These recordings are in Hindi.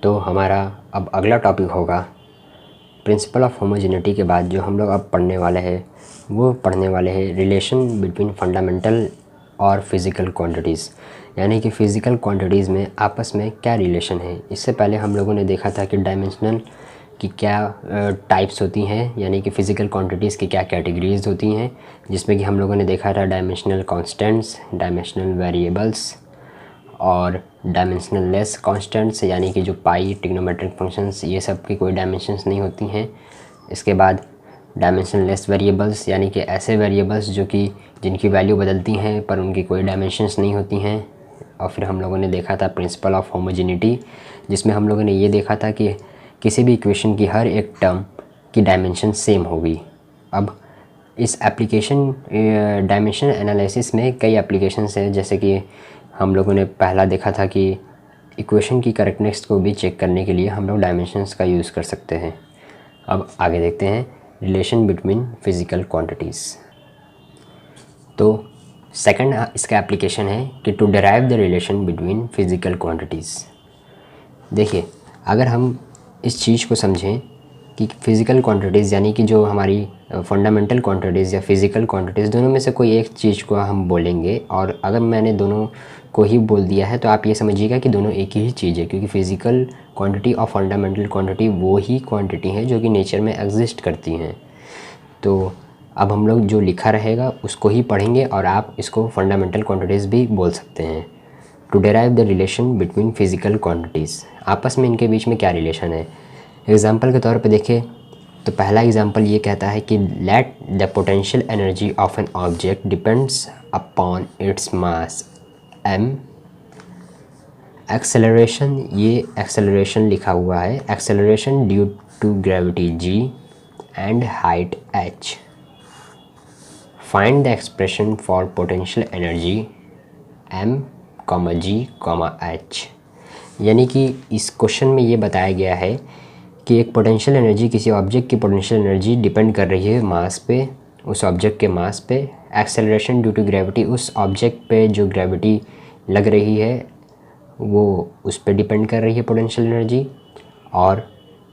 तो हमारा अब अगला टॉपिक होगा प्रिंसिपल ऑफ होमोजेनिटी के बाद जो हम लोग अब पढ़ने वाले हैं रिलेशन बिटवीन फंडामेंटल और फिज़िकल क्वांटिटीज़, यानी कि फ़िज़िकल क्वांटिटीज़ में आपस में क्या रिलेशन है। इससे पहले हम लोगों ने देखा था कि डायमेंशनल की क्या टाइप्स होती हैं, यानी कि फ़िज़िकल क्वांटिटीज़ की क्या कैटेगरीज़ होती हैं, जिसमें कि हम लोगों ने देखा था डायमेंशनल कांस्टेंट्स, डायमेंशनल वेरिएबल्स और डायमेंशनल लेस कांस्टेंट्स, यानी कि जो पाई, ट्रिग्नोमेट्रिक फंक्शंस, ये सब की कोई डायमेंशंस नहीं होती हैं। इसके बाद डायमेंशनल लेस वेरिएबल्स, यानी कि ऐसे वेरिएबल्स जो कि जिनकी वैल्यू बदलती हैं पर उनकी कोई डायमेंशंस नहीं होती हैं। और फिर हम लोगों ने देखा था प्रिंसिपल ऑफ होमोजेनिटी, जिसमें हम लोगों ने ये देखा था कि किसी भी इक्वेशन की हर एक टर्म की डायमेंशन सेम होगी। अब इस एप्लीकेशन डायमेंशन एनालिसिस में कई एप्लीकेशंस हैं, जैसे कि हम लोगों ने पहला देखा था कि इक्वेशन की करेक्टनेस को भी चेक करने के लिए हम लोग डायमेंशंस का यूज़ कर सकते हैं। अब आगे देखते हैं रिलेशन बिटवीन फिज़िकल क्वांटिटीज़। तो सेकंड इसका एप्लीकेशन है कि to derive the relation between physical quantities. देखिए, अगर हम इस चीज़ को समझें कि फ़िज़िकल क्वांटिटीज़ यानी कि जो हमारी फंडामेंटल क्वांटिटीज़ या फ़िज़िकल क्वांटिटीज़, दोनों में से कोई एक चीज़ को हम बोलेंगे, और अगर मैंने दोनों को ही बोल दिया है तो आप ये समझिएगा कि दोनों एक ही चीज़ है, क्योंकि फ़िज़िकल क्वांटिटी और फंडामेंटल क्वांटिटी वो ही क्वांटिटी हैं जो कि नेचर में एग्जिस्ट करती हैं। तो अब हम लोग जो लिखा रहेगा उसको ही पढ़ेंगे और आप इसको फंडामेंटल क्वांटिटीज़ भी बोल सकते हैं। To derive the relation between physical quantities, आपस में इनके बीच में क्या रिलेशन है। एग्जाम्पल के तौर पे देखें तो पहला एग्जाम्पल ये कहता है कि let the potential energy of an object depends upon its mass m, acceleration, ये एक्सेलरेशन लिखा हुआ है, acceleration due to gravity g and height h। Find the expression for potential energy m, g, h। यानी कि इस क्वेश्चन में ये बताया गया है कि एक पोटेंशियल एनर्जी, किसी ऑब्जेक्ट की पोटेंशियल एनर्जी डिपेंड कर रही है मास पे, उस ऑब्जेक्ट के मास पे। एक्सेलरेशन ड्यू टू ग्रेविटी, उस ऑब्जेक्ट पे जो ग्रेविटी लग रही है वो उस पे डिपेंड कर रही है पोटेंशियल एनर्जी, और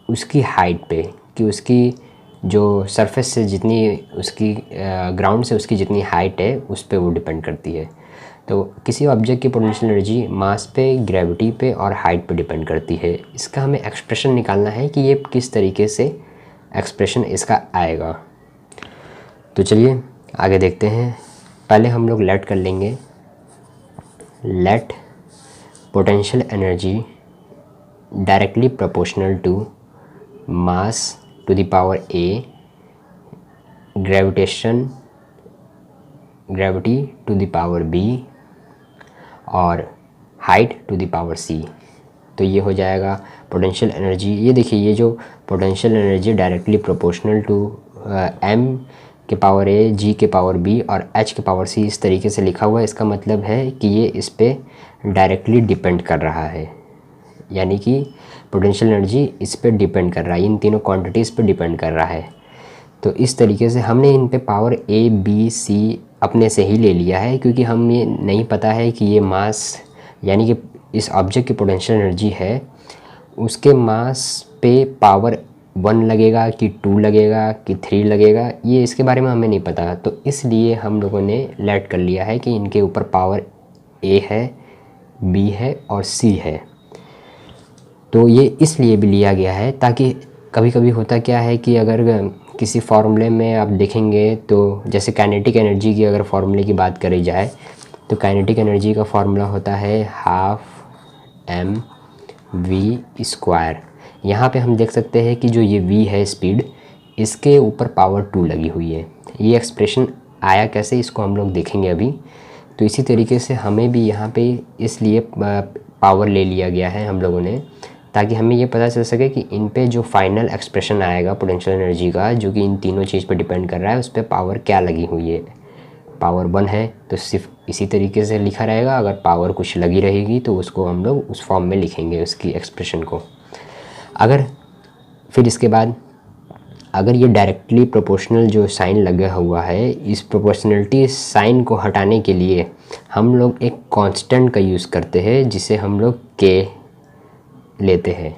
उसकी हाइट पे कि उसकी जो सरफेस से जितनी उसकी ग्राउंड से उसकी जितनी हाइट है उस पे वो डिपेंड करती है। तो किसी ऑब्जेक्ट की पोटेंशियल एनर्जी मास पे, ग्रेविटी पे और हाइट पे डिपेंड करती है। इसका हमें एक्सप्रेशन निकालना है कि ये किस तरीके से एक्सप्रेशन इसका आएगा। तो चलिए आगे देखते हैं। पहले हम लोग लेट कर लेंगे, let potential energy directly proportional to mass to the power a, gravity to the power b और height to the power c। तो ये हो जाएगा पोटेंशियल एनर्जी। ये देखिए, ये जो potential energy directly proportional to m के पावर a, g के पावर b और h के पावर c इस तरीके से लिखा हुआ है। इसका मतलब है कि ये इस पे डायरेक्टली डिपेंड कर रहा है, यानी कि पोटेंशियल एनर्जी इस पे डिपेंड कर रहा है, इन तीनों क्वांटिटीज़ पे डिपेंड कर रहा है। तो इस तरीके से हमने इन पे पावर a, b, c अपने से ही ले लिया है, क्योंकि हमें नहीं पता है कि ये मास, यानी कि इस ऑब्जेक्ट की पोटेंशियल एनर्जी है, उसके मास पे पावर 1 लगेगा कि 2 लगेगा कि 3 लगेगा, ये इसके बारे में हमें नहीं पता। तो इसलिए हम लोगों ने लेट कर लिया है कि इनके ऊपर पावर a है, b है और c है। तो ये इसलिए भी लिया गया है ताकि कभी कभी होता क्या है कि अगर किसी फार्मूले में आप देखेंगे तो जैसे काइनेटिक एनर्जी की अगर फार्मूले की बात करी जाए तो काइनेटिक एनर्जी का फार्मूला होता है हाफ mv²। यहाँ पे हम देख सकते हैं कि जो ये v है स्पीड, इसके ऊपर पावर 2 लगी हुई है। ये एक्सप्रेशन आया कैसे, इसको हम लोग देखेंगे अभी। तो इसी तरीके से हमें भी यहाँ पे इसलिए पावर ले लिया गया है हम लोगों ने, ताकि हमें ये पता चल सके कि इन पे जो फाइनल एक्सप्रेशन आएगा पोटेंशियल एनर्जी का, जो कि इन तीनों चीज़ पे डिपेंड कर रहा है, उस पर पावर क्या लगी हुई है। पावर 1 है तो सिर्फ इसी तरीके से लिखा रहेगा, अगर पावर कुछ लगी रहेगी तो उसको हम लोग उस फॉर्म में लिखेंगे उसकी एक्सप्रेशन को। अगर फिर इसके बाद अगर ये डायरेक्टली प्रोपोर्शनल जो साइन लगा हुआ है, इस प्रोपोर्शनलिटी साइन को हटाने के लिए हम लोग एक कांस्टेंट का यूज़ करते हैं, जिसे हम लोग के लेते हैं।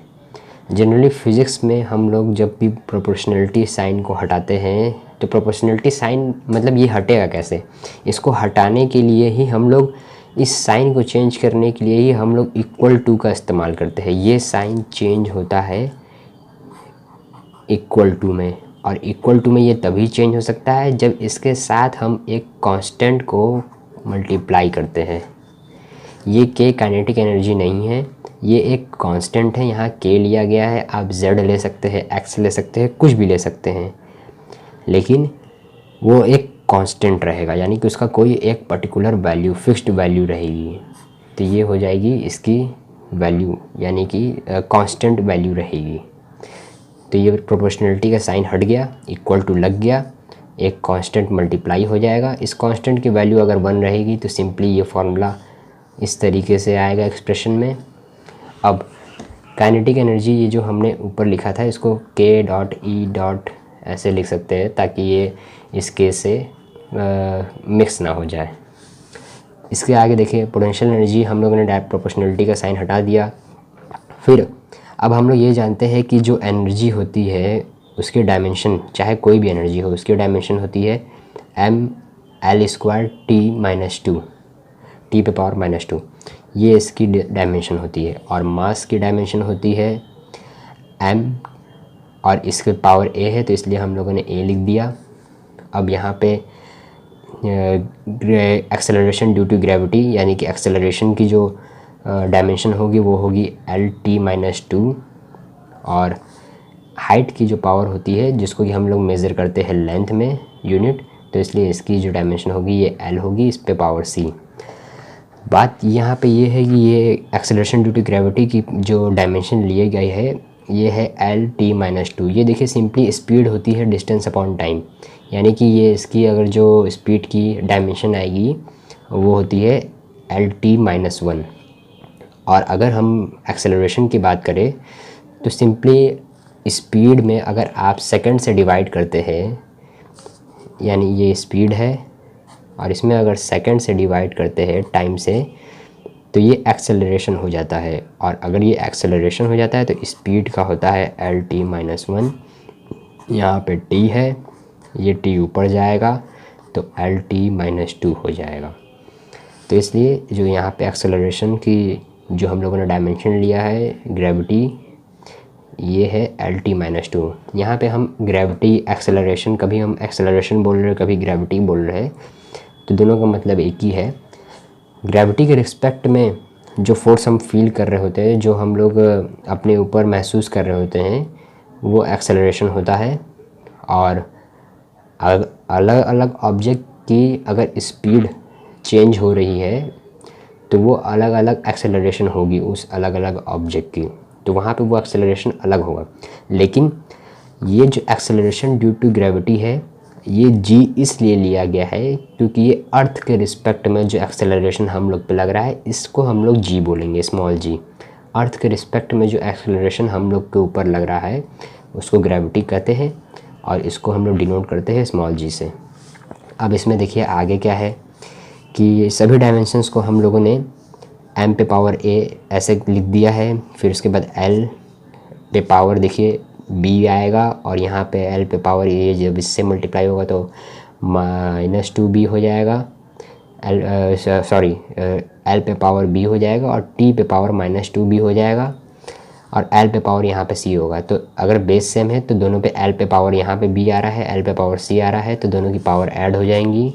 जनरली फिज़िक्स में हम लोग जब भी प्रोपोर्शनलिटी साइन को हटाते हैं तो प्रोपोर्शनलिटी साइन मतलब ये हटेगा कैसे, इसको हटाने के लिए ही हम लोग, इस साइन को चेंज करने के लिए ही हम लोग इक्वल टू का इस्तेमाल करते हैं। ये साइन चेंज होता है इक्वल टू में, और इक्वल टू में ये तभी चेंज हो सकता है जब इसके साथ हम एक कांस्टेंट को मल्टीप्लाई करते हैं। ये के काइनेटिक एनर्जी नहीं है, ये एक कांस्टेंट है। यहाँ के लिया गया है, आप जेड ले सकते हैं, एक्स ले सकते हैं, कुछ भी ले सकते हैं, लेकिन वो एक कांस्टेंट रहेगा, यानी कि उसका कोई एक पर्टिकुलर वैल्यू, फिक्स्ड वैल्यू रहेगी। तो ये हो जाएगी इसकी वैल्यू, यानी कि कांस्टेंट वैल्यू रहेगी। तो ये प्रोपोर्शनलिटी का साइन हट गया, इक्वल टू लग गया, एक कांस्टेंट मल्टीप्लाई हो जाएगा। इस कांस्टेंट की वैल्यू अगर 1 रहेगी तो सिंपली ये फार्मूला इस तरीके से आएगा एक्सप्रेशन में। अब काइनेटिक एनर्जी, ये जो हमने ऊपर लिखा था, इसको के डॉट ई डॉट ऐसे लिख सकते हैं ताकि ये इसके से मिक्स ना हो जाए। इसके आगे देखिए पोटेंशियल एनर्जी, हम लोगों ने डायरेक्ट प्रोपोर्शनलिटी का साइन हटा दिया। फिर अब हम लोग ये जानते हैं कि जो एनर्जी होती है उसके डायमेंशन, चाहे कोई भी एनर्जी हो, उसकी डायमेंशन होती है ml² T-2, T पे पावर -2, ये इसकी डायमेंशन होती है। और मास की डायमेंशन होती है m, और इसके पावर a है तो इसलिए हम लोगों ने a लिख दिया। अब यहाँ पे एक्सेलरेशन ड्यू टू ग्रेविटी, यानी कि एक्सेलरेशन की जो डायमेंशन होगी वो होगी Lt-2, और हाइट की जो पावर होती है जिसको कि हम लोग मेज़र करते हैं लेंथ में यूनिट, तो इसलिए इसकी जो डायमेंशन होगी ये L होगी, इस पे पावर C। बात यहाँ पे ये है कि ये एक्सेलरेशन ड्यू टू ग्रेविटी की जो डायमेंशन लिए गई है ये है Lt-2। ये देखिए सिंपली स्पीड होती है डिस्टेंस अपॉन टाइम, यानी कि ये इसकी अगर जो स्पीड की डायमेंशन आएगी वो होती है Lt-1। और अगर हम एक्सेलरेशन की बात करें तो सिंपली स्पीड में अगर आप सेकंड से डिवाइड करते हैं, यानी ये स्पीड है और इसमें अगर सेकंड से डिवाइड करते हैं टाइम से, तो ये एक्सेलरेशन हो जाता है। और अगर ये एक्सेलरेशन हो जाता है तो स्पीड का होता है Lt-1। यहाँ पे t है, ये t ऊपर जाएगा तो Lt-2 हो जाएगा। तो इसलिए जो यहाँ पे एक्सेलरेशन की जो हम लोगों ने डायमेंशन लिया है ग्रेविटी, ये है Lt-2। यहाँ पे हम ग्रेविटी एक्सेलरेशन, कभी हम एक्सेलरेशन बोल रहे हैं कभी ग्रेविटी बोल रहे हैं, तो दोनों का मतलब एक ही है। ग्रेविटी के रिस्पेक्ट में जो फोर्स हम फील कर रहे होते हैं, जो हम लोग अपने ऊपर महसूस कर रहे होते हैं, वो एक्सेलरेशन होता है। और अलग अलग ऑब्जेक्ट की अगर स्पीड चेंज हो रही है तो वो अलग अलग एक्सेलरेशन होगी उस अलग अलग ऑब्जेक्ट की, तो वहाँ पे वो एक्सेलरेशन अलग होगा। लेकिन ये जो एक्सेलरेशन ड्यू टू ग्रेविटी है ये g इसलिए लिया गया है क्योंकि ये अर्थ के रिस्पेक्ट में जो एक्सेलरेशन हम लोग पे लग रहा है इसको हम लोग g बोलेंगे, स्मॉल g। अर्थ के रिस्पेक्ट में जो एक्सेलरेशन हम लोग के ऊपर लग रहा है उसको ग्रेविटी कहते हैं, और इसको हम लोग डिनोट करते हैं स्मॉल g से। अब इसमें देखिए आगे क्या है कि सभी डायमेंशंस को हम लोगों ने m पे पावर a ऐसे लिख दिया है। फिर उसके बाद l पे पावर देखिए b आएगा, और यहाँ पे l पे पावर a जब इससे मल्टीप्लाई होगा तो -2b हो जाएगा, l पे पावर b हो जाएगा, और t पे पावर -2b हो जाएगा, और l पे पावर यहाँ पे c होगा। तो अगर बेस सेम है तो दोनों पे l पे पावर यहाँ पे b आ रहा है, l पे पावर c आ रहा है, तो दोनों की पावर ऐड हो जाएंगी।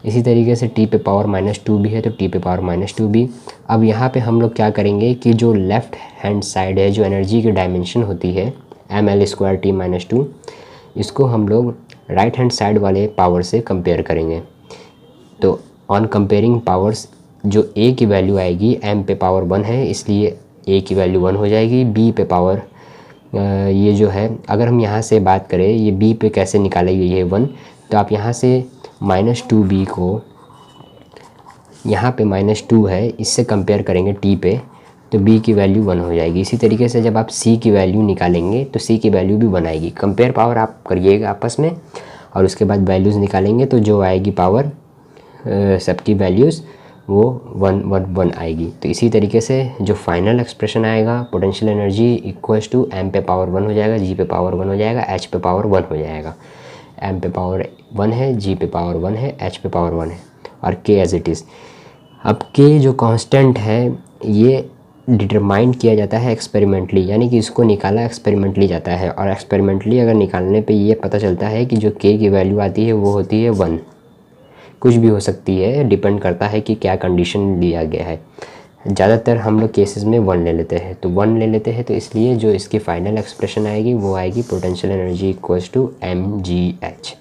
इसी तरीके से t पे पावर -2b है तो t पे पावर -2b। अब यहाँ पे हम लोग क्या करेंगे कि जो लेफ़्ट हैंड साइड है, जो एनर्जी की डायमेंशन होती है ml² T-2, इसको हम लोग राइट हैंड साइड वाले पावर से कंपेयर करेंगे। तो ऑन कंपेयरिंग पावर्स जो a की वैल्यू आएगी, m पे पावर 1 है इसलिए a की वैल्यू 1 हो जाएगी। b पे पावर ये जो है, अगर हम यहाँ से बात करें ये b पे कैसे निकालेगी ये 1, तो आप यहाँ से -2b को, यहाँ पे -2 है, इससे कंपेयर करेंगे t पे तो b की वैल्यू 1 हो जाएगी। इसी तरीके से जब आप c की वैल्यू निकालेंगे तो c की वैल्यू भी 1 आएगी। कंपेयर पावर आप करिएगा आपस में और उसके बाद वैल्यूज़ निकालेंगे तो जो आएगी पावर सबकी वैल्यूज़ वो 1 आएगी। तो इसी तरीके से जो फाइनल एक्सप्रेशन आएगा potential energy equals to m पे पावर 1 हो जाएगा, g पे पावर 1 हो जाएगा, h पे पावर 1 हो जाएगा। m पे पावर 1 है, g पे पावर 1 है, h पे पावर 1 है और k एज इट इज़। अब k जो कांस्टेंट है ये डिटरमाइन किया जाता है एक्सपेरिमेंटली, यानी कि इसको निकाला एक्सपेरिमेंटली जाता है और एक्सपेरिमेंटली अगर निकालने पे ये पता चलता है कि जो k की वैल्यू आती है वो होती है 1। कुछ भी हो सकती है, डिपेंड करता है कि क्या कंडीशन लिया गया है। ज़्यादातर हम लोग केसेस में 1 ले लेते हैं, तो 1 ले लेते हैं, तो इसलिए जो इसकी फाइनल एक्सप्रेशन आएगी वो आएगी potential energy equals to mgh।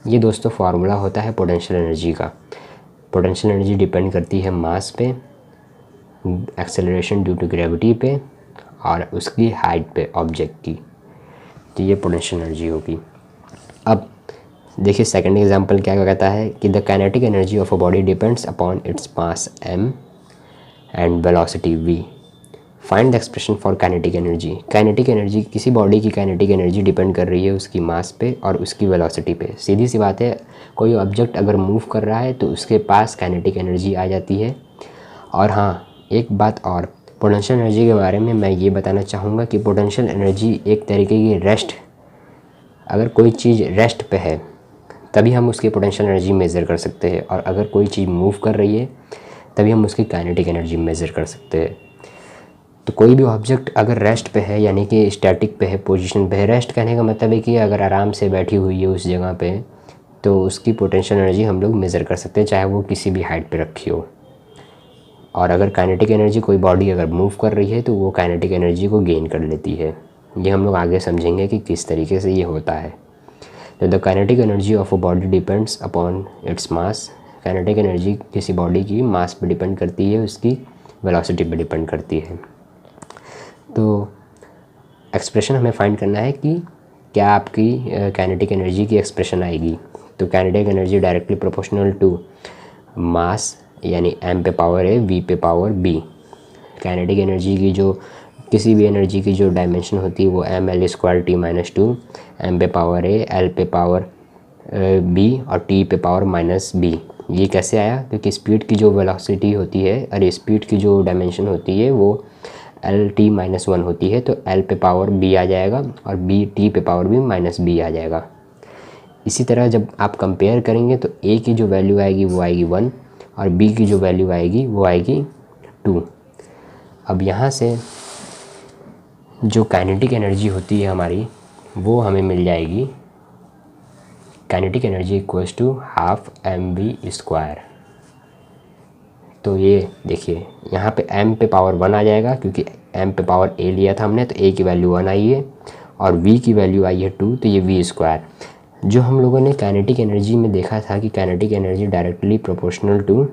ये दोस्तों फार्मूला होता है पोटेंशियल एनर्जी का। पोटेंशियल एनर्जी डिपेंड करती है मास पे, एक्सेलरेशन ड्यू टू ग्रेविटी पे और उसकी हाइट पे ऑब्जेक्ट की। तो ये पोटेंशियल एनर्जी होगी। अब देखिए सेकंड एग्जांपल क्या कहता है कि the kinetic energy of a body depends upon its mass m and velocity v। Find the expression for kinetic energy. Kinetic energy, किसी बॉडी की काइनेटिक एनर्जी डिपेंड कर रही है उसकी मास पे और उसकी वेलोसिटी पे। सीधी सी बात है, कोई ऑब्जेक्ट अगर मूव कर रहा है तो उसके पास काइनेटिक एनर्जी आ जाती है। और हाँ, एक बात और, पोटेंशियल एनर्जी के बारे में मैं ये बताना चाहूँगा कि पोटेंशियल एनर्जी एक तरीके की रेस्ट, अगर कोई चीज़ रेस्ट पे है तभी हम उसकी पोटेंशियल एनर्जी मेज़र कर सकते हैं, और अगर कोई चीज़ मूव कर रही है तभी हम उसकी काइनेटिक एनर्जी मेज़र कर सकते हैं। तो कोई भी ऑब्जेक्ट अगर रेस्ट पे है, यानी कि स्टैटिक पे है, पोजीशन पे है, रेस्ट कहने का मतलब है कि अगर आराम से बैठी हुई है उस जगह पे, तो उसकी पोटेंशियल एनर्जी हम लोग मेज़र कर सकते हैं, चाहे वो किसी भी हाइट पे रखी हो। और अगर काइनेटिक एनर्जी, कोई बॉडी अगर मूव कर रही है तो वो काइनेटिक एनर्जी को गेन कर लेती है। ये हम लोग आगे समझेंगे कि किस तरीके से ये होता है। तो the kinetic energy of a body depends upon its mass. Kinetic energy किसी बॉडी की मास पे डिपेंड करती है, उसकी वेलोसिटी पे डिपेंड करती है। तो एक्सप्रेशन हमें फाइंड करना है कि क्या आपकी काइनेटिक एनर्जी की एक्सप्रेशन आएगी। तो kinetic energy directly proportional to mass, यानी m पे पावर a v पे पावर b। काइनेटिक एनर्जी की जो, किसी भी एनर्जी की जो डायमेंशन होती है वो ml²t-2, m पे पावर a, l पे पावर b और t पे पावर -b। ये कैसे आया? क्योंकि स्पीड की जो वेलोसिटी होती है, अरे स्पीड की जो डायमेंशन होती है वो lt-1 होती है, तो l पे पावर b आ जाएगा और t पे पावर भी -b आ जाएगा। इसी तरह जब आप कंपेयर करेंगे तो a की जो वैल्यू आएगी वो आएगी 1 और b की जो वैल्यू आएगी वो आएगी 2। अब यहाँ से जो काइनेटिक एनर्जी होती है हमारी वो हमें मिल जाएगी, kinetic energy equals to half mv²। तो ये देखिए यहाँ पे m पे पावर 1 आ जाएगा, क्योंकि m पे पावर a लिया था हमने, तो a की वैल्यू 1 आई है और v की वैल्यू आई है 2, तो ये v²। जो हम लोगों ने काइनेटिक एनर्जी में देखा था कि kinetic energy directly proportional to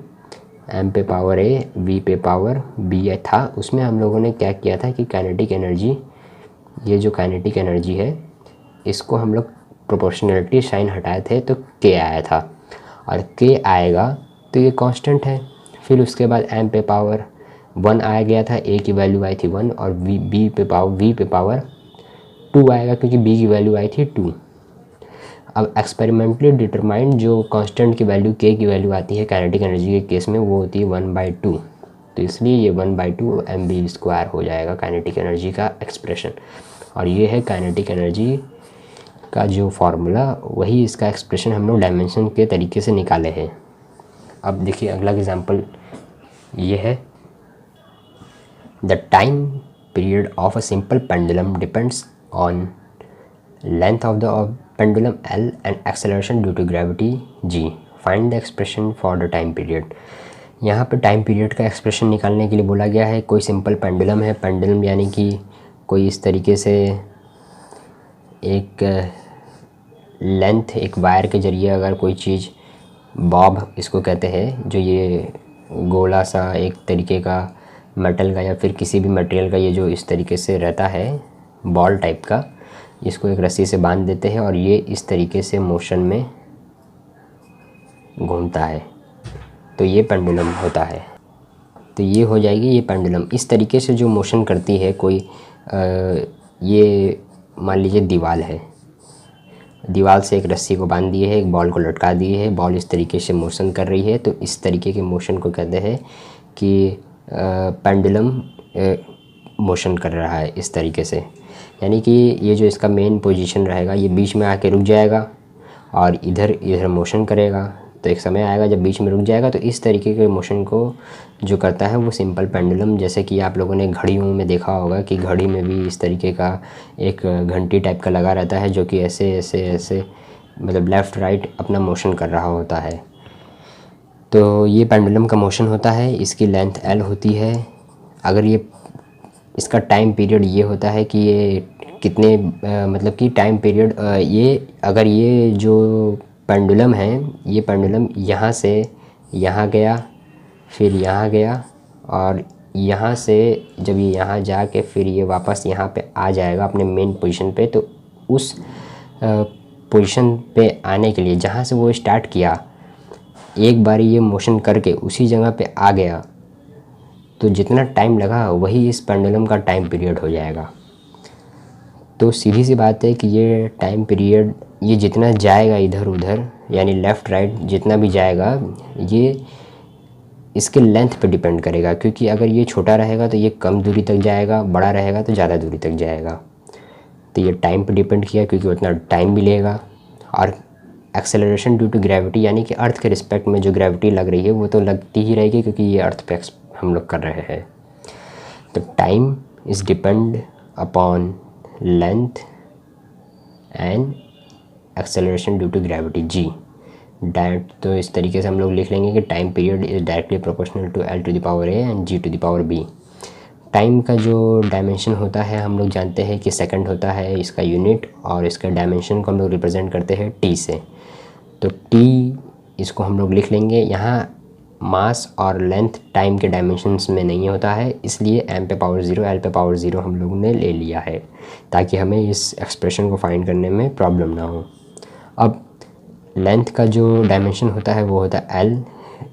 m पे पावर a v पे पावर b था, उसमें हम लोगों ने क्या किया था कि काइनेटिक एनर्जी, ये जो काइनेटिक एनर्जी है इसको हम लोग प्रोपोर्शनलिटी साइन हटाए थे तो k आया था, और k आएगा तो ये कांस्टेंट है। फिर उसके बाद m पे पावर 1 आया गया था, a की वैल्यू आई थी 1 और v पे पावर 2 आएगा क्योंकि b की वैल्यू आई थी 2। अब एक्सपेरिमेंटली डिटरमाइंड जो कांस्टेंट की वैल्यू k की वैल्यू आती है काइनेटिक एनर्जी के केस में वो होती है 1/2, तो इसलिए ये 1/2 mv² हो जाएगा काइनेटिक एनर्जी का एक्सप्रेशन। और ये है काइनेटिक एनर्जी का जो फार्मूला, वही इसका एक्सप्रेशन हम लोग डायमेंशन के तरीके से निकाले हैं। अब देखिए अगला एग्जांपल ये है, the time period of a simple pendulum depends on length of the pendulum L and acceleration due to gravity G। Find the expression for the time period. यहाँ पे टाइम पीरियड का एक्सप्रेशन निकालने के लिए बोला गया है। कोई सिंपल पेंडुलम है, पेंडुलम यानी कि कोई इस तरीके से एक लेंथ, एक वायर के ज़रिए अगर कोई चीज़, बॉब इसको कहते हैं, जो ये गोला सा एक तरीके का मेटल का या फिर किसी भी मटेरियल का ये जो इस तरीके से रहता है बॉल टाइप का, इसको एक रस्सी से बांध देते हैं और ये इस तरीके से मोशन में घूमता है, तो ये पेंडुलम होता है। तो ये हो जाएगी ये पेंडुलम। इस तरीके से जो मोशन करती है कोई, ये मान लीजिए दीवार है दीवार से एक रस्सी को बांध दिए है, एक बॉल को लटका दिए है, बॉल इस तरीके से मोशन कर रही है, तो इस तरीके के मोशन को कहते हैं कि पेंडुलम मोशन कर रहा है इस तरीके से। यानी कि ये जो इसका मेन पोजीशन रहेगा ये बीच में आके रुक जाएगा और इधर इधर मोशन करेगा। तो एक समय आएगा जब बीच में रुक जाएगा, तो इस तरीके के मोशन को जो करता है वो सिंपल पेंडुलम, जैसे कि आप लोगों ने घड़ियों में देखा होगा कि घड़ी में भी इस तरीके का एक घंटी टाइप का लगा रहता है जो कि ऐसे ऐसे ऐसे मतलब लेफ़्ट राइट अपना मोशन कर रहा होता है। तो ये पेंडुलम का मोशन होता है, इसकी लेंथ L होती है। अगर ये इसका टाइम पीरियड ये होता है कि ये कितने मतलब कि टाइम पीरियड ये अगर ये जो पेंडुलम है ये पेंडुलम यहाँ से यहाँ गया, फिर यहाँ गया और यहाँ से जब ये यहाँ जाके फिर ये वापस यहाँ पे आ जाएगा अपने मेन पोजीशन पे, तो उस पोजीशन पे आने के लिए जहाँ से वो स्टार्ट किया एक बार ये मोशन करके उसी जगह पे आ गया, तो जितना टाइम लगा वही इस पेंडुलम का टाइम पीरियड हो जाएगा। तो सीधी सी बात है कि ये टाइम पीरियड ये जितना जाएगा इधर उधर यानी लेफ़्ट राइट जितना भी जाएगा ये इसके लेंथ पे डिपेंड करेगा, क्योंकि अगर ये छोटा रहेगा तो ये कम दूरी तक जाएगा, बड़ा रहेगा तो ज़्यादा दूरी तक जाएगा। तो ये टाइम पे डिपेंड किया क्योंकि उतना टाइम भी लेगा। और एक्सेलरेशन ड्यू टू ग्रेविटी यानी कि अर्थ के रिस्पेक्ट में जो ग्रेविटी लग रही है वो तो लगती ही रहेगी क्योंकि ये अर्थ पे हम लोग कर रहे हैं। तो time is depend upon length and acceleration due to gravity G direct. तो इस तरीके से हम लोग लिख लेंगे कि time period is directly proportional to L to the power A and G to the power B। Time का जो डायमेंशन होता है हम लोग जानते हैं कि सेकंड होता है इसका यूनिट, और इसका डायमेंशन को हम लोग रिप्रेजेंट करते हैं T से। तो T इसको हम लोग लिख लेंगे। यहाँ मास और लेंथ टाइम के डायमेंशंस में नहीं होता है, इसलिए m पे पावर 0 L पे पावर 0 हम लोगों ने ले लिया है ताकि हमें इस एक्सप्रेशन को फाइंड करने में प्रॉब्लम ना हो। अब लेंथ का जो डायमेंशन होता है वो होता है L।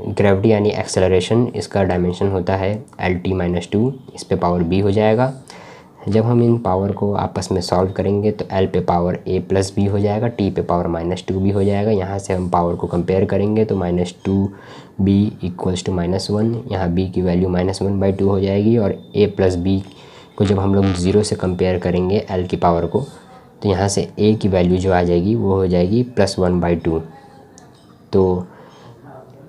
ग्रेविटी यानी एक्सेलरेशन इसका डायमेंशन होता है LT-2, इस पे पावर B हो जाएगा। जब हम इन पावर को आपस में सॉल्व करेंगे तो L पे पावर A प्लस B हो जाएगा, T पे पावर -2 भी हो जाएगा। यहाँ से हम पावर को कंपेयर करेंगे तो -2B इक्वल्स टू -1, यहाँ B की वैल्यू -1/2 हो जाएगी। और A प्लस B को जब हम लोग 0 से कंपेयर करेंगे L की पावर को, तो यहाँ से A की वैल्यू जो आ जाएगी वो हो जाएगी +1/2। तो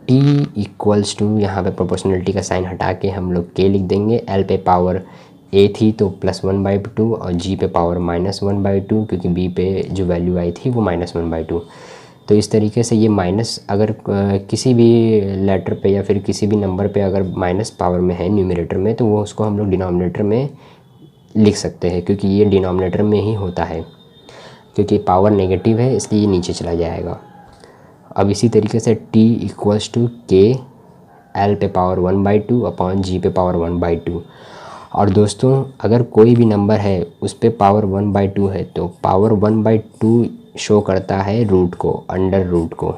T इक्वल्स टू यहाँ पे प्रोपोर्शनलिटी का साइन हटा के हम लोग K लिख देंगे। L पे पावर A थी तो +1/2 और G पे पावर -1/2 क्योंकि B पे जो वैल्यू आई थी वो -1/2। तो इस तरीके से ये माइनस अगर किसी भी लेटर पे या फिर किसी भी नंबर पे अगर माइनस पावर में है न्यूमरेटर में, तो वो उसको हम लोग डिनोमिनेटर में लिख सकते हैं क्योंकि ये डिनोमिनेटर में ही होता है। क्योंकि पावर नेगेटिव है इसलिए ये नीचे चला जाएगा। अब इसी तरीके से T equals to K L पे पावर 1/2 अपॉन G पे पावर 1/2। और दोस्तों अगर कोई भी नंबर है उस पे पावर 1/2 है तो पावर 1/2 शो करता है रूट को, अंडर रूट को।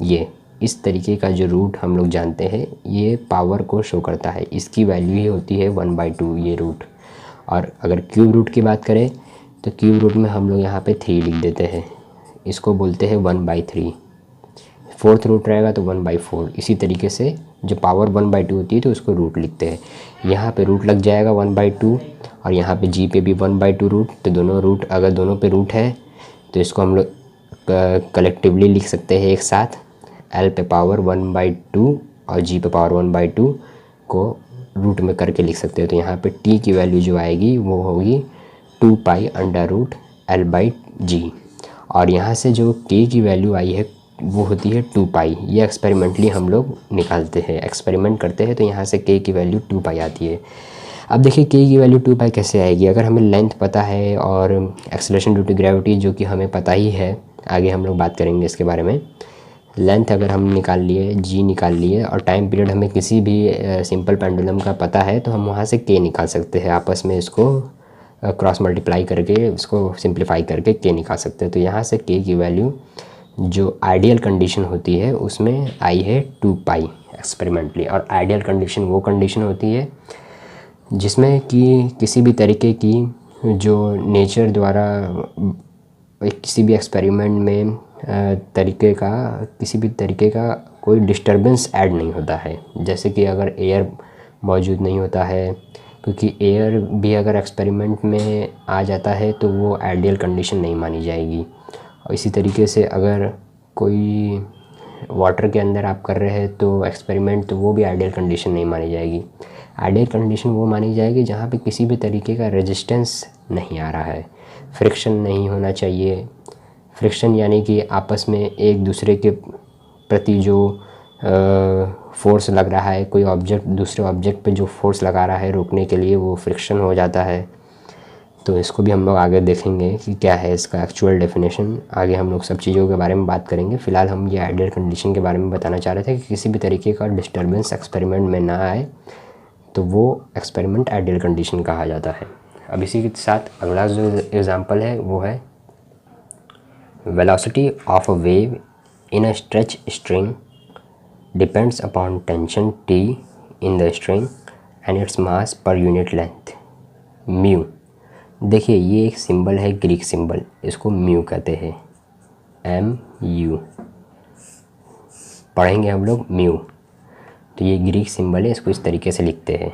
ये इस तरीके का जो रूट हम लोग जानते हैं ये पावर को शो करता है, इसकी वैल्यू ही होती है 1/2 ये रूट। और अगर क्यूब रूट की बात करें तो क्यूब रूट में हम लोग यहाँ पे 3 लिख देते हैं, इसको बोलते हैं 1/3। फोर्थ रूट रहेगा तो 1/4। इसी तरीके से जो पावर 1/2 होती है तो उसको रूट लिखते हैं। यहाँ पे रूट लग जाएगा 1/2 और यहाँ पे G पे भी 1/2 रूट। तो दोनों रूट अगर दोनों पे रूट है तो इसको हम लोग कलेक्टिवली लिख सकते हैं एक साथ। L पे पावर 1/2 और G पे पावर 1/2 को रूट में करके लिख सकते हैं। तो यहाँ पे T की वैल्यू जो आएगी वो होगी 2π√L/G। और यहाँ से जो K की वैल्यू आई है वो होती है 2π। ये एक्सपेरिमेंटली हम लोग निकालते हैं, एक्सपेरिमेंट करते हैं तो यहाँ से K की वैल्यू 2π आती है। अब देखिए K की वैल्यू 2π कैसे आएगी। अगर हमें लेंथ पता है और एक्सेलरेशन ड्यू टू ग्रेविटी जो कि हमें पता ही है, आगे हम लोग बात करेंगे इसके बारे में। लेंथ अगर हम निकाल लिए, G निकाल लिए और टाइम पीरियड हमें किसी भी सिंपल पेंडुलम का पता है तो हम वहाँ से K निकाल सकते हैं। आपस में इसको क्रॉस मल्टीप्लाई करके उसको सिंप्लीफाई करके K निकाल सकते हैं। तो यहाँ से K की वैल्यू जो आइडियल कंडीशन होती है उसमें आई है 2π एक्सपेरिमेंटली। और आइडियल कंडीशन वो कंडीशन होती है जिसमें कि किसी भी तरीके की जो नेचर द्वारा किसी भी एक्सपेरिमेंट में किसी भी तरीके का कोई डिस्टरबेंस ऐड नहीं होता है। जैसे कि अगर एयर मौजूद नहीं होता है, क्योंकि एयर भी अगर एक्सपेरिमेंट में आ जाता है तो वो आइडियल कंडीशन नहीं मानी जाएगी। और इसी तरीके से अगर कोई वाटर के अंदर आप कर रहे हैं तो एक्सपेरिमेंट, तो वो भी आइडियल कंडीशन नहीं मानी जाएगी। आइडियल कंडीशन वो मानी जाएगी जहाँ पे किसी भी तरीके का रेजिस्टेंस नहीं आ रहा है, फ्रिक्शन नहीं होना चाहिए। फ्रिक्शन यानी कि आपस में एक दूसरे के प्रति जो फोर्स लग रहा है, कोई ऑब्जेक्ट दूसरे ऑब्जेक्ट पे जो फोर्स लगा रहा है रोकने के लिए, वो फ्रिक्शन हो जाता है। तो इसको भी हम लोग आगे देखेंगे कि क्या है इसका एक्चुअल डेफिनेशन। आगे हम लोग सब चीज़ों के बारे में बात करेंगे। फ़िलहाल हम ये आइडियल कंडीशन के बारे में बताना चाह रहे थे कि किसी भी तरीके का डिस्टर्बेंस एक्सपेरिमेंट में ना आए तो वो एक्सपेरिमेंट आइडियल कंडीशन कहा जाता है। अब इसी के साथ अगला जो एग्ज़ाम्पल है वो है velocity of a wave in a stretch string depends upon tension T in the string and its mass per unit length mu. देखिए ये एक सिंबल है, ग्रीक सिंबल, इसको म्यू कहते हैं, MU पढ़ेंगे हम लोग म्यू। तो ये ग्रीक सिंबल है, इसको इस तरीके से लिखते हैं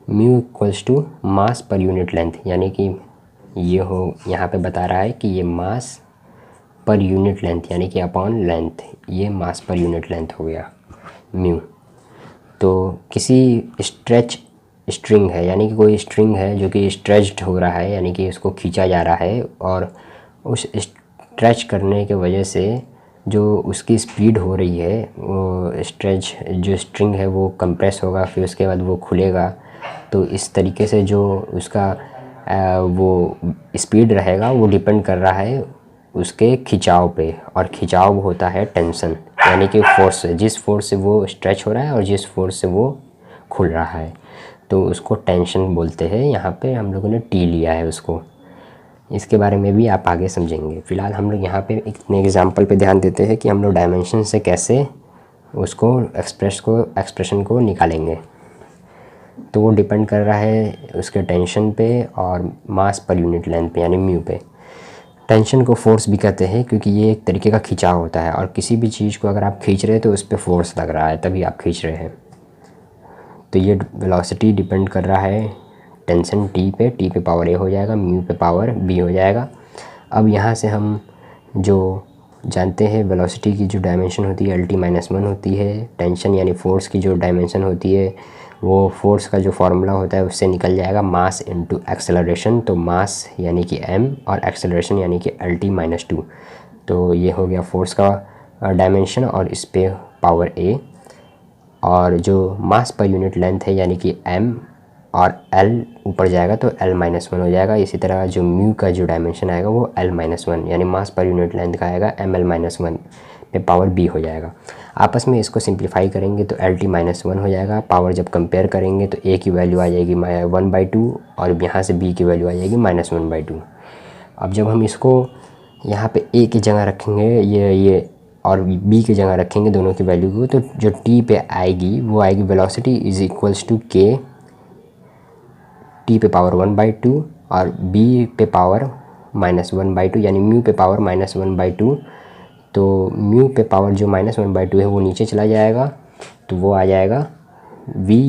mu equals to mass per unit length, यानी कि ये हो यहाँ पे बता रहा है कि ये मास पर यूनिट लेंथ यानी कि अपॉन लेंथ, ये मास पर यूनिट लेंथ हो गया म्यू। तो किसी स्ट्रेच स्ट्रिंग है, यानी कि कोई स्ट्रिंग है जो कि स्ट्रेच्ड हो रहा है, यानी कि उसको खींचा जा रहा है, और उस स्ट्रेच करने के वजह से जो उसकी स्पीड हो रही है, वो स्ट्रेच जो स्ट्रिंग है वो कंप्रेस होगा, फिर उसके बाद वो खुलेगा। तो इस तरीके से जो उसका वो स्पीड रहेगा वो डिपेंड कर रहा है उसके खिंचाव पे, और खिंचाव होता है टेंशन, यानी कि फोर्स से, जिस फोर्स से वो स्ट्रेच हो रहा है और जिस फोर्स से वो खुल रहा है, तो उसको टेंशन बोलते हैं। यहाँ पे हम लोगों ने टी लिया है उसको, इसके बारे में भी आप आगे समझेंगे। फ़िलहाल हम लोग यहाँ पे इतने एग्जांपल पे ध्यान देते हैं कि हम लोग डायमेंशन से कैसे उसको एक्सप्रेशन को निकालेंगे। तो वो डिपेंड कर रहा है उसके टेंशन पे और मास पर यूनिट लेंथ पे, यानी म्यू पे। टेंशन को फोर्स भी कहते हैं क्योंकि ये एक तरीके का खिंचाव होता है, और किसी भी चीज़ को अगर आप खींच रहे हैं तो उस पर फोर्स लग रहा है, तभी आप खींच रहे हैं। तो ये वेलोसिटी डिपेंड कर रहा है टेंशन T पे पावर A हो जाएगा, म्यू पे पावर B हो जाएगा। अब यहाँ से हम जो जानते हैं वेलोसिटी की जो डायमेंशन होती है LT-1 होती है। टेंशन यानी फोर्स की जो डायमेंशन होती है वो फोर्स का जो फार्मूला होता है उससे निकल जाएगा, मास इनटू एक्सेलरेशन। तो मास यानी कि m और एक्सेलरेशन यानी कि LT-2। तो ये हो गया फोर्स का डायमेंशन, और इस पे पावर A। और जो मास पर यूनिट लेंथ है यानी कि m और L ऊपर जाएगा तो L-1 हो जाएगा। इसी तरह जो म्यू का जो डायमेंशन आएगा वो L-1 यानी मास पर यूनिट लेंथ का आएगा ML-1 पे पावर B हो जाएगा। आपस में इसको सिंप्लीफाई करेंगे तो LT-1 हो जाएगा। पावर जब कंपेयर करेंगे तो A की वैल्यू आ जाएगी 1/2, और यहाँ से B की वैल्यू आ जाएगी -1/2। अब जब हम इसको यहाँ पे A की जगह रखेंगे ये और B की जगह रखेंगे दोनों की वैल्यू को, तो जो T पे आएगी वो आएगी velocity is equals to K, T पे पावर 1/2 और B पे पावर -1/2, यानी म्यू पे पावर -1/2। तो म्यू पे पावर जो -1/2 है वो नीचे चला जाएगा, तो वो आ जाएगा V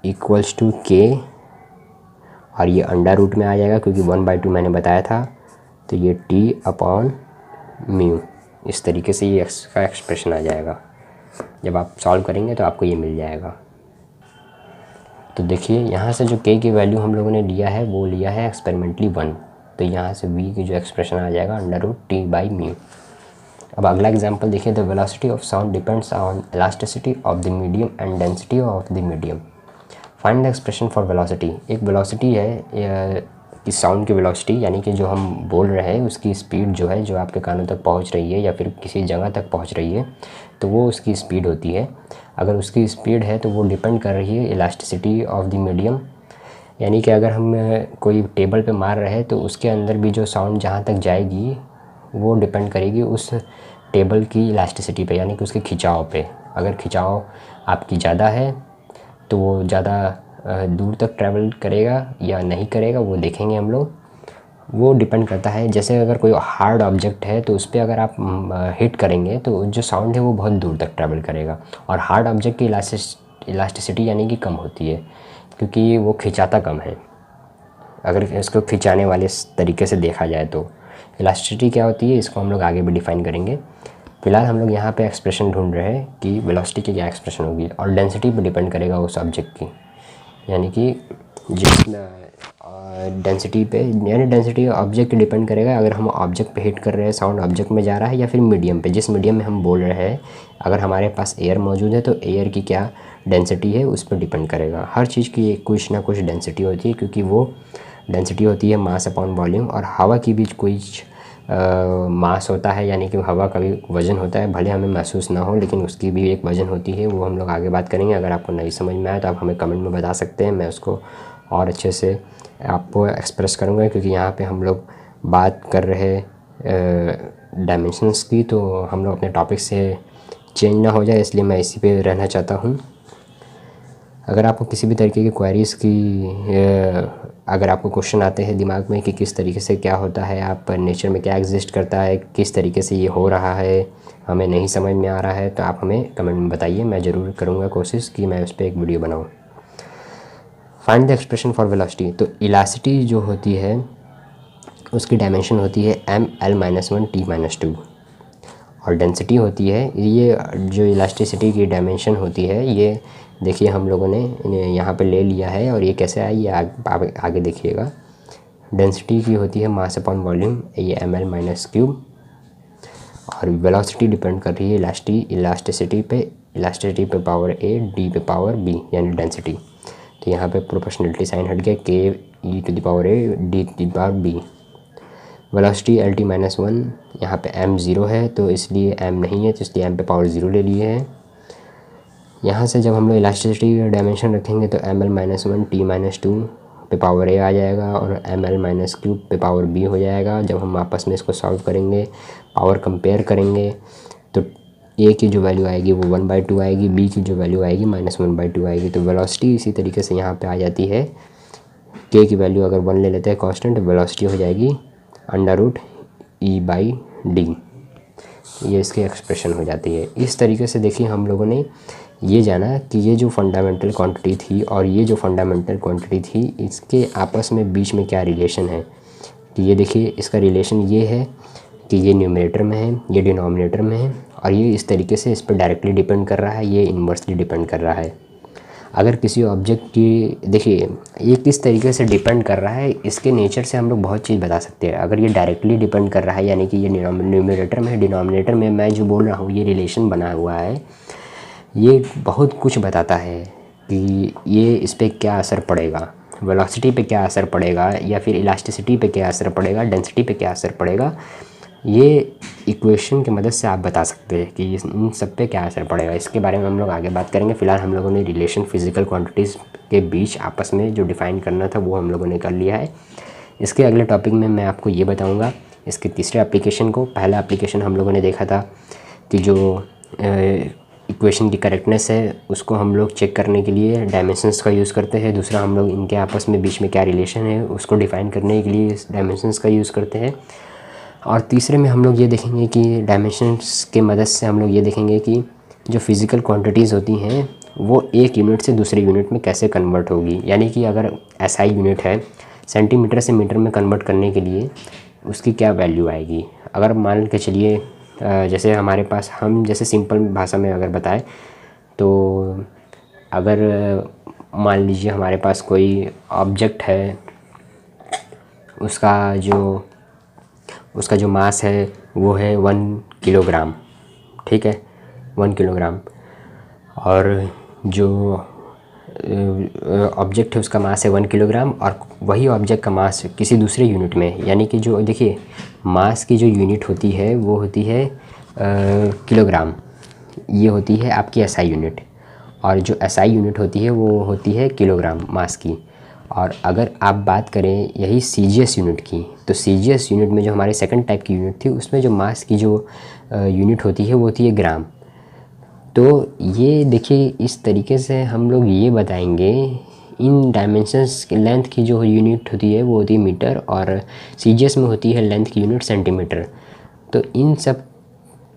इक्वल्स टू K, और ये अंडर रूट में आ जाएगा क्योंकि 1/2 मैंने बताया था। तो ये T अपॉन म्यू, इस तरीके से ये x का एक्सप्रेशन आ जाएगा। जब आप सॉल्व करेंगे तो आपको ये मिल जाएगा। तो देखिए यहाँ से जो k की वैल्यू हम लोगों ने लिया है वो लिया है एक्सपेरिमेंटली 1, तो यहाँ से v की जो एक्सप्रेशन आ जाएगा √T/μ। अब अगला एग्जांपल देखिए, the velocity of sound depends on elasticity of the medium and density of the medium. Find the expression for velocity. एक वेलोसिटी है कि साउंड की वेलोसिटी, यानी कि जो हम बोल रहे हैं उसकी स्पीड जो है, जो आपके कानों तक पहुंच रही है या फिर किसी जगह तक पहुंच रही है, तो वो उसकी स्पीड होती है। अगर उसकी स्पीड है तो वो डिपेंड कर रही है इलास्टिसिटी ऑफ द मीडियम, यानी कि अगर हम कोई टेबल पे मार रहे हैं तो उसके अंदर भी जो साउंड जहाँ तक जाएगी वो डिपेंड करेगी उस टेबल की इलास्टिसिटी पे, यानी कि उसके खिंचाव पे। अगर खिंचाव आपकी ज़्यादा है तो वो ज़्यादा दूर तक ट्रैवल करेगा या नहीं करेगा वो देखेंगे हम लोग। वो डिपेंड करता है, जैसे अगर कोई हार्ड ऑब्जेक्ट है तो उस पर अगर आप हिट करेंगे तो जो साउंड है वो बहुत दूर तक ट्रैवल करेगा, और हार्ड ऑब्जेक्ट की इलास्टिसिटी यानी कि कम होती है, क्योंकि वो खिंचाता कम है। अगर इसको खिंचाने वाले तरीके से देखा जाए तो इलास्टिसिटी क्या होती है, इसको हम लोग आगे भी डिफाइन करेंगे। फिलहाल हम लोग यहाँ पे एक्सप्रेशन ढूंढ रहे हैं कि वेलोसिटी की क्या एक्सप्रेशन होगी, और डेंसिटी पे डिपेंड करेगा उस ऑब्जेक्ट की, यानी कि जिस डेंसिटी पे, यानी डेंसिटी ऑब्जेक्ट डिपेंड करेगा। अगर हम ऑब्जेक्ट पे हिट कर रहे हैं, साउंड ऑब्जेक्ट में जा रहा है, या फिर मीडियम पे, जिस मीडियम में हम बोल रहे हैं, अगर हमारे पास एयर मौजूद है तो एयर की क्या डेंसिटी है उस पर डिपेंड करेगा। हर चीज़ की कुछ ना कुछ डेंसिटी होती है, क्योंकि वो डेंसिटी होती है मास अपॉन वॉल्यूम, और हवा की भी कुछ मास होता है, यानी कि हवा का भी वज़न होता है, भले हमें महसूस ना हो लेकिन उसकी भी एक वज़न होती है। वो हम लोग आगे बात करेंगे। अगर आपको नहीं समझ में आए तो आप हमें कमेंट में बता सकते हैं, मैं उसको और अच्छे से आपको एक्सप्रेस करूँगा, क्योंकि यहाँ पे हम लोग बात कर रहे डायमेंशंस की, तो हम लोग अपने टॉपिक से चेंज ना हो जाए, इसलिए मैं इसी पे रहना चाहता हूँ। अगर आपको किसी भी तरीके की क्वेरीज़ की अगर आपको क्वेश्चन आते हैं दिमाग में कि किस तरीके से क्या होता है, आप नेचर में क्या एग्जिस्ट करता है, किस तरीके से ये हो रहा है, हमें नहीं समझ में आ रहा है, तो आप हमें कमेंट में बताइए। मैं ज़रूर करूँगा कोशिश कि मैं उस पर एक वीडियो बनाऊँ। Find the expression for velocity. तो इलास्टिसिटी जो होती है उसकी डायमेंशन होती है m(l-1 t-2), और डेंसिटी होती है, ये जो इलास्टिसिटी की डायमेंशन होती है, ये देखिए हम लोगों ने यहाँ पे ले लिया है, और ये कैसे आया ये आगे देखिएगा। डेंसिटी की होती है मास अपॉन वॉल्यूम, ये ml-3, और वेलोसिटी डिपेंड कर रही है इलास्टिसिटी पे पावर a, d पे पावर b, यानी डेंसिटी। तो यहाँ पे प्रोपोर्शनलिटी साइन हट गया, k e to the power a d to the power b। Velocity LT-1, यहाँ पे m 0 है तो इसलिए m नहीं है, तो इसलिए m पे पावर 0 ले लिए है। यहाँ से जब हम लोग इलास्टिसिटी का डायमेंशन रखेंगे तो ml-1 t-2 पे पावर a आ जाएगा, और ml-3 पे पावर b हो जाएगा। जब हम आपस में इसको सॉल्व करेंगे, पावर कंपेयर करेंगे, तो a की जो वैल्यू आएगी वो 1/2 आएगी, b की जो वैल्यू आएगी -1/2 आएगी। तो वेलोसिटी इसी तरीके से यहाँ पे आ जाती है। k की वैल्यू अगर 1 ले लेते हैं कांस्टेंट, वेलोसिटी हो जाएगी √E/d। ये इसकी एक्सप्रेशन हो जाती है। इस तरीके से देखिए हम लोगों ने ये जाना कि ये जो फंडामेंटल क्वांटिटी थी और ये जो फंडामेंटल क्वांटिटी थी, इसके आपस में बीच में क्या रिलेशन है। कि ये देखिए इसका रिलेशन ये है कि ये न्यूमरेटर में है, ये डिनोमिनेटर में है, और ये इस तरीके से इस पर डायरेक्टली डिपेंड कर रहा है, ये इन्वर्सली डिपेंड कर रहा है। अगर किसी ऑब्जेक्ट की देखिए ये किस तरीके से डिपेंड कर रहा है, इसके नेचर से हम लोग बहुत चीज़ बता सकते हैं। अगर ये डायरेक्टली डिपेंड कर रहा है, यानी कि ये न्यूमरेटर में है, डिनोमिनेटर में मैं जो बोल रहा हूँ ये रिलेशन बना हुआ है, ये बहुत कुछ बताता है कि ये इस पर क्या असर पड़ेगा, वेलोसिटी पे क्या असर पड़ेगा, या फिर इलास्टिसिटी पे क्या असर पड़ेगा, डेंसिटी पे क्या असर पड़ेगा। ये इक्वेशन की मदद से आप बता सकते हैं कि इन सब पे क्या असर पड़ेगा। इसके बारे में हम लोग आगे बात करेंगे। फ़िलहाल हम लोगों ने रिलेशन फिज़िकल क्वांटिटीज़ के बीच आपस में जो डिफ़ाइन करना था वो हम लोगों ने कर लिया है। इसके अगले टॉपिक में मैं आपको ये बताऊंगा इसके तीसरे एप्लीकेशन को। पहला एप्लीकेशन हम लोगों ने देखा था कि जो इक्वेशन की करेक्टनेस है उसको हम लोग चेक करने के लिए डायमेंशंस का यूज़ करते हैं। दूसरा हम लोग इनके आपस में बीच में क्या रिलेशन है उसको डिफ़ाइन करने के लिए इस डायमेंशंस का यूज़ करते हैं। और तीसरे में हम लोग ये देखेंगे कि डायमेंशंस के मदद से हम लोग ये देखेंगे कि जो फिज़िकल क्वांटिटीज़ होती हैं वो एक यूनिट से दूसरे यूनिट में कैसे कन्वर्ट होगी। यानी कि अगर SI यूनिट है, सेंटीमीटर से मीटर में कन्वर्ट करने के लिए उसकी क्या वैल्यू आएगी। अगर मान के चलिए जैसे हमारे पास, हम जैसे सिंपल भाषा में अगर बताएं तो अगर मान लीजिए हमारे पास कोई ऑब्जेक्ट है, उसका जो मास है वो है 1 किलोग्राम, ठीक है, 1 किलोग्राम। और जो ऑब्जेक्ट है उसका मास है 1 किलोग्राम, और वही ऑब्जेक्ट का मास किसी दूसरे यूनिट में, यानी कि जो देखिए मास की जो यूनिट होती है वो होती है किलोग्राम, ये होती है आपकी SI यूनिट, और जो SI यूनिट होती है वो होती है किलोग्राम मास की। और अगर आप बात करें यही CGS यूनिट की, तो CGS यूनिट में जो हमारे सेकंड टाइप की यूनिट थी उसमें जो मास की जो यूनिट होती है वो होती है ग्राम। तो ये देखिए इस तरीके से हम लोग ये बताएंगे इन डायमेंशंस लेंथ की जो यूनिट होती है वो होती है मीटर, और सीजीएस में होती है लेंथ की यूनिट सेंटीमीटर। तो इन सब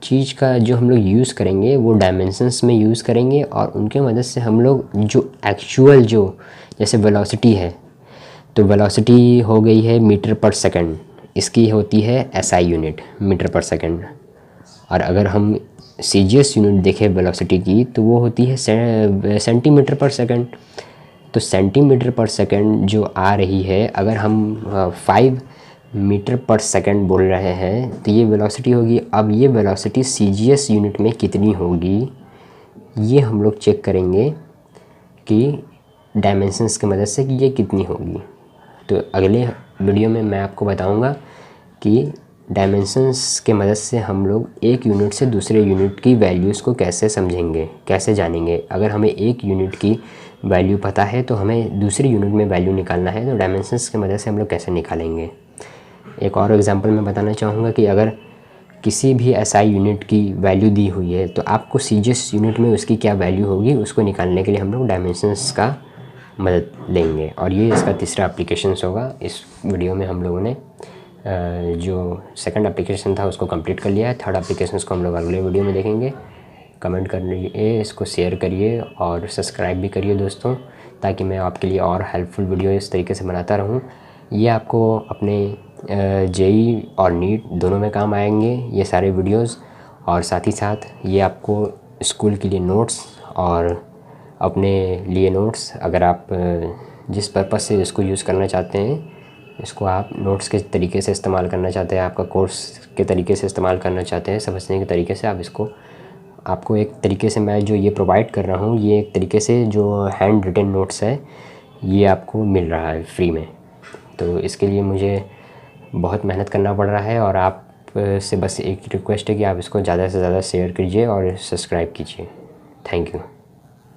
चीज़ का जो हम लोग यूज़ करेंगे वो डायमेंशंस में यूज़ करेंगे, और उनके मदद से हम लोग जो एक्चुअल जो जैसे वेलोसिटी है, तो वेलोसिटी हो गई है मीटर पर सेकंड, इसकी होती है एसआई यूनिट मीटर पर सेकंड। और अगर हम सीजीएस यूनिट देखें वेलोसिटी की तो वो होती है सेंटीमीटर पर सेकंड। तो सेंटीमीटर पर सेकंड जो आ रही है, अगर हम 5 मीटर पर सेकंड बोल रहे हैं तो ये वेलोसिटी होगी। अब ये वेलोसिटी सीजीएस यूनिट में कितनी होगी ये हम लोग चेक करेंगे कि डायमेंशंस की मदद से कि ये कितनी होगी। तो अगले वीडियो में मैं आपको बताऊंगा कि डायमेंशंस के मदद से हम लोग एक यूनिट से दूसरे यूनिट की वैल्यूज़ को कैसे समझेंगे, कैसे जानेंगे। अगर हमें एक यूनिट की वैल्यू पता है तो हमें दूसरी यूनिट में वैल्यू निकालना है, तो डायमेंशंस की मदद से हम लोग कैसे निकालेंगे। एक और एग्जांपल मैं बताना चाहूँगा कि अगर किसी भी एसआई यूनिट की वैल्यू दी हुई है तो आपको सीजीएस यूनिट में उसकी क्या वैल्यू होगी उसको निकालने के लिए हम लोग डायमेंशंस का मदद लेंगे। और ये इसका तीसरा एप्लीकेशंस होगा। इस वीडियो में हम लोगों ने जो सेकंड एप्लीकेशन था उसको कंप्लीट कर लिया है। थर्ड एप्लीकेशंस को हम लोग अगले वीडियो में देखेंगे। कमेंट करिए, इसको शेयर करिए और सब्सक्राइब भी करिए दोस्तों, ताकि मैं आपके लिए और हेल्पफुल वीडियो इस तरीके से बनाता रहूँ। ये आपको अपने जेई और नीट दोनों में काम आएंगे ये सारे वीडियोस, और साथ ही साथ ये आपको स्कूल के लिए नोट्स और अपने लिए नोट्स, अगर आप जिस पर्पज़ से इसको यूज़ करना चाहते हैं, इसको आप नोट्स के तरीके से इस्तेमाल करना चाहते हैं, आपका कोर्स के तरीके से इस्तेमाल करना चाहते हैं, समझने के तरीके से, आप इसको आपको एक तरीके से मैं जो ये प्रोवाइड कर रहा हूँ, ये एक तरीके से जो हैंड रिटन नोट्स है ये आपको मिल रहा है फ्री में। तो इसके लिए मुझे बहुत मेहनत करना पड़ रहा है, और आप से बस एक रिक्वेस्ट है कि आप इसको ज़्यादा से ज़्यादा शेयर कीजिए और सब्सक्राइब कीजिए। Thank you.